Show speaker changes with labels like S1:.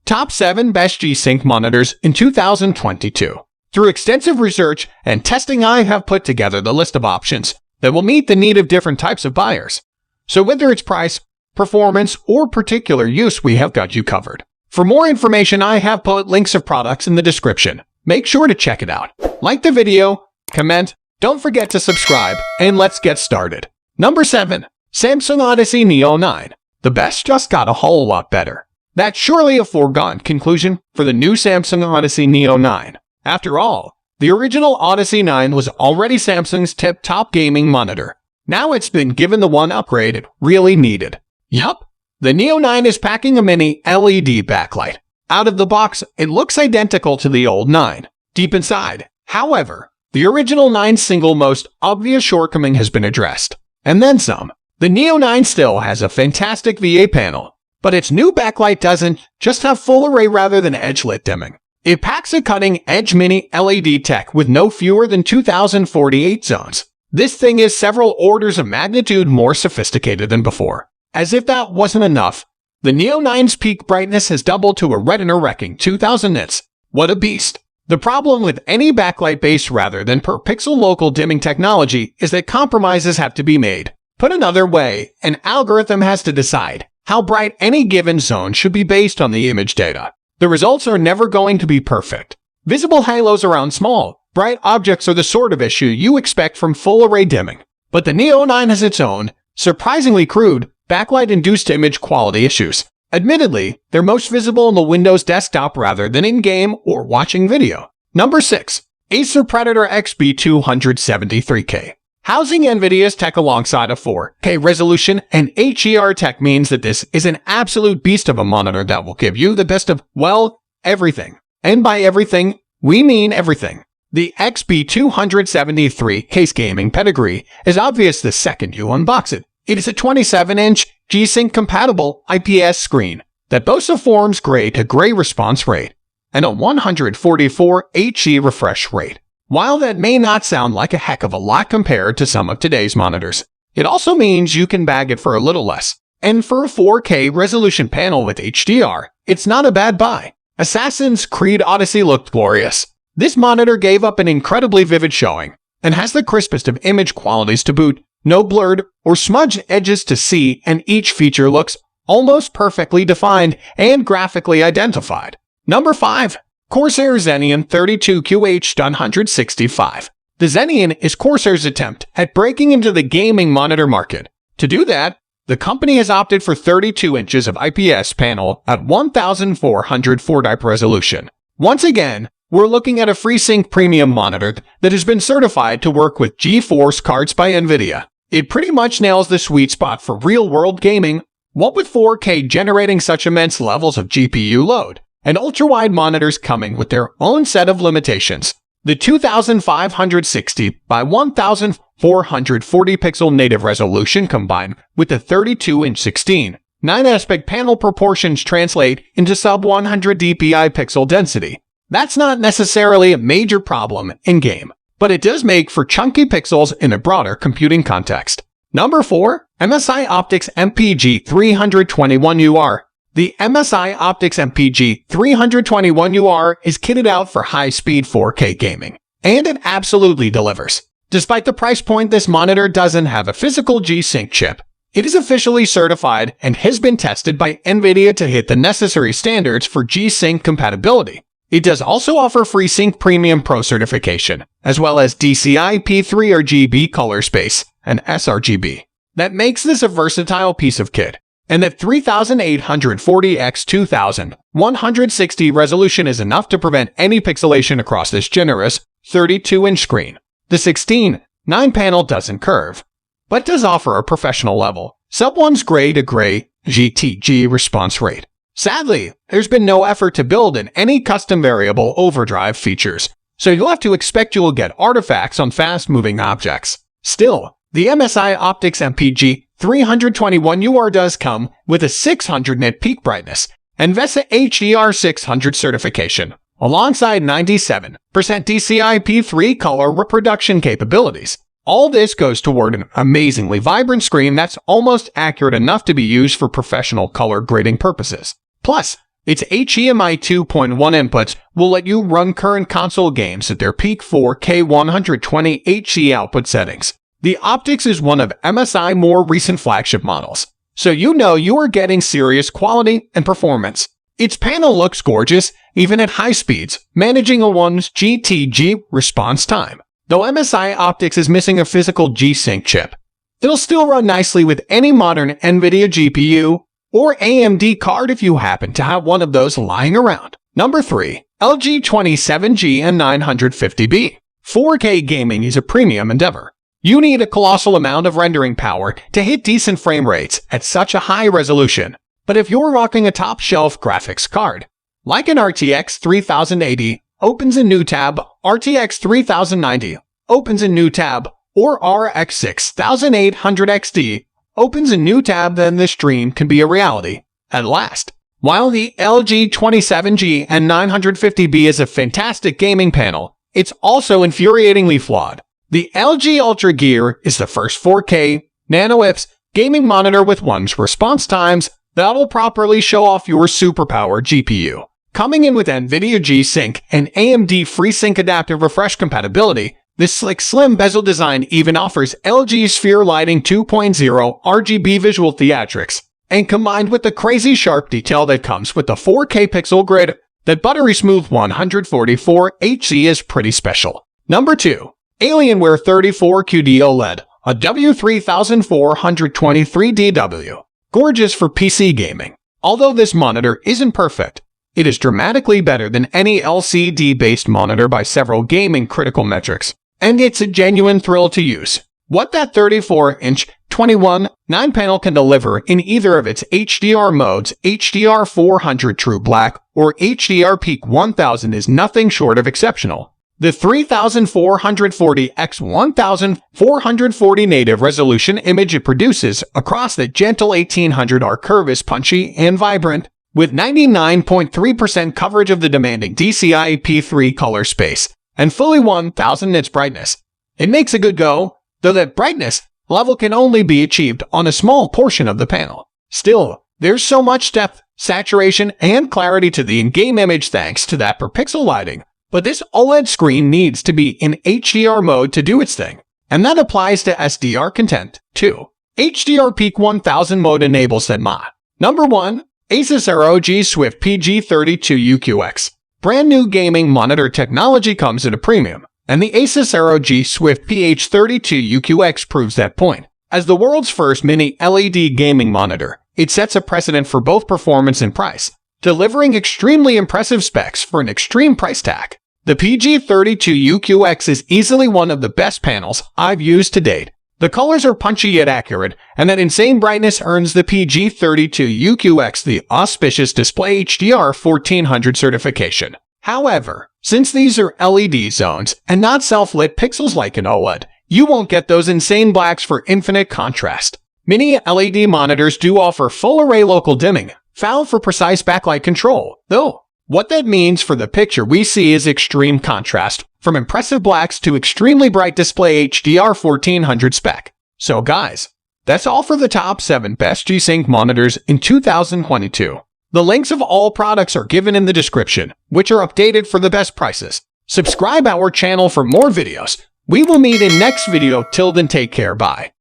S1: Top 7 Best G-Sync Monitors in 2022. Through extensive research and testing, I have put together the list of options that will meet the need of different types of buyers. So whether it's price, performance, or particular use, we have got you covered. For more information, I have put links of products in the description. Make sure to check it out. Like the video, comment, don't forget to subscribe, and let's get started. Number 7. Samsung Odyssey Neo 9. The best just got a whole lot better. That's surely a foregone conclusion for the new Samsung Odyssey Neo 9. After all, the original Odyssey 9 was already Samsung's tip-top gaming monitor. Now it's been given the one upgrade it really needed. Yup, the Neo 9 is packing a mini LED backlight. Out of the box, it looks identical to the old 9. Deep inside, however, the original 9's single most obvious shortcoming has been addressed. And then some. The Neo 9 still has a fantastic VA panel, but its new backlight doesn't just have full array rather than edge-lit dimming. It packs a cutting-edge mini LED tech with no fewer than 2048 zones. This thing is several orders of magnitude more sophisticated than before. As if that wasn't enough, the Neo 9's peak brightness has doubled to a retina-wrecking 2000 nits. What a beast! The problem with any backlight-based rather than per-pixel local dimming technology is that compromises have to be made. Put another way, an algorithm has to decide how bright any given zone should be based on the image data. The results are never going to be perfect. Visible halos around small, bright objects are the sort of issue you expect from full-array dimming. But the Neo 9 has its own, surprisingly crude, backlight-induced image quality issues. Admittedly, they're most visible on the Windows desktop rather than in-game or watching video. Number 6. Acer Predator XB273K. Housing NVIDIA's tech alongside a 4K resolution and HDR tech means that this is an absolute beast of a monitor that will give you the best of, well, everything. And by everything, we mean everything. The XB273K's gaming pedigree is obvious the second you unbox it. It is a 27-inch G-Sync compatible IPS screen that boasts a form's gray-to-gray response rate and a 144 Hz refresh rate. While that may not sound like a heck of a lot compared to some of today's monitors, it also means you can bag it for a little less. And for a 4K resolution panel with HDR, it's not a bad buy. Assassin's Creed Odyssey looked glorious. This monitor gave up an incredibly vivid showing and has the crispest of image qualities to boot. No blurred or smudged edges to see, and each feature looks almost perfectly defined and graphically identified. Number 5. Corsair Xenian 32QH165. The Xenian is Corsair's attempt at breaking into the gaming monitor market. To do that, the company has opted for 32 inches of IPS panel at 1404 dpi resolution. Once again, we're looking at a FreeSync premium monitor that has been certified to work with GeForce cards by NVIDIA. It pretty much nails the sweet spot for real-world gaming, what with 4K generating such immense levels of GPU load, and ultra-wide monitors coming with their own set of limitations. The 2560 by 1440 pixel native resolution combined with the 32-inch 16:9 aspect panel proportions translate into sub-100 dpi pixel density. That's not necessarily a major problem in-game, but it does make for chunky pixels in a broader computing context. Number 4. MSI Optics MPG321UR. The MSI Optics MPG321UR is kitted out for high-speed 4K gaming, and it absolutely delivers. Despite the price point, this monitor doesn't have a physical G-Sync chip. It is officially certified and has been tested by NVIDIA to hit the necessary standards for G-Sync compatibility. It does also offer FreeSync Premium Pro certification, as well as DCI P3 RGB color space and sRGB. That makes this a versatile piece of kit. And that 3840 x 2160 resolution is enough to prevent any pixelation across this generous 32-inch screen. The 16:9 panel doesn't curve, but does offer a professional level sub-1's gray-to-gray GTG response rate. Sadly, there's been no effort to build in any custom variable overdrive features, so you'll have to expect you'll get artifacts on fast-moving objects. Still, the MSI Optics MPG321UR does come with a 600 nit peak brightness and VESA HDR 600 certification, alongside 97% DCI P3 color reproduction capabilities. All this goes toward an amazingly vibrant screen that's almost accurate enough to be used for professional color grading purposes. Plus, Its HDMI 2.1 inputs will let you run current console games at their peak 4K 120 HD output settings. The Optics is one of MSI's more recent flagship models, so you know you are getting serious quality and performance. Its panel looks gorgeous, even at high speeds, managing a 1G TG response time. Though MSI Optics is missing a physical G-Sync chip, it'll still run nicely with any modern NVIDIA GPU or AMD card if you happen to have one of those lying around. Number 3. LG 27G and 950B. 4K gaming is a premium endeavor. You need a colossal amount of rendering power to hit decent frame rates at such a high resolution. But if you're rocking a top-shelf graphics card, like an RTX 3080, opens a new tab, RTX 3090, opens a new tab, or RX 6800 XD, opens a new tab, then this dream can be a reality at last. While the LG 27G and 950B is a fantastic gaming panel, it's also infuriatingly flawed. The LG Ultra Gear is the first 4K nano-IPS gaming monitor with 1's response times that'll properly show off your superpowered GPU. Coming in with NVIDIA G-Sync and AMD FreeSync adaptive refresh compatibility, this slick slim bezel design even offers LG Sphere Lighting 2.0 RGB visual theatrics, and combined with the crazy sharp detail that comes with the 4K pixel grid, that buttery smooth 144 Hz is pretty special. Number 2. Alienware 34QD OLED, a W3423DW. Gorgeous for PC gaming. Although this monitor isn't perfect, it is dramatically better than any LCD-based monitor by several gaming critical metrics, and it's a genuine thrill to use. What that 34-inch 21:9 panel can deliver in either of its HDR modes, HDR 400 True Black or HDR Peak 1000, is nothing short of exceptional. The 3440 x 1440 native resolution image it produces across the gentle 1800R curve is punchy and vibrant, with 99.3% coverage of the demanding DCI P3 color space and fully 1000 nits brightness. It makes a good go, though that brightness level can only be achieved on a small portion of the panel. Still, there's so much depth, saturation, and clarity to the in-game image thanks to that per pixel lighting. But this OLED screen needs to be in HDR mode to do its thing, and that applies to SDR content, too. HDR Peak 1000 mode enables that mod. Number 1. Asus ROG Swift PG32 UQX. Brand new gaming monitor technology comes at a premium, and the Asus ROG Swift PH32 UQX proves that point. As the world's first mini LED gaming monitor, it sets a precedent for both performance and price, delivering extremely impressive specs for an extreme price tag. The PG32 UQX is easily one of the best panels I've used to date. The colors are punchy yet accurate, and that insane brightness earns the PG32 UQX the auspicious Display HDR 1400 certification. However, since these are LED zones and not self-lit pixels like an OLED, you won't get those insane blacks for infinite contrast. Many LED monitors do offer full-array local dimming, found for precise backlight control, though. What that means for the picture we see is extreme contrast, from impressive blacks to extremely bright Display HDR 1400 spec. So guys, that's all for the top 7 best G-Sync monitors in 2022. The links of all products are given in the description, which are updated for the best prices. Subscribe our channel for more videos. We will meet in next video. Till then, take care, bye.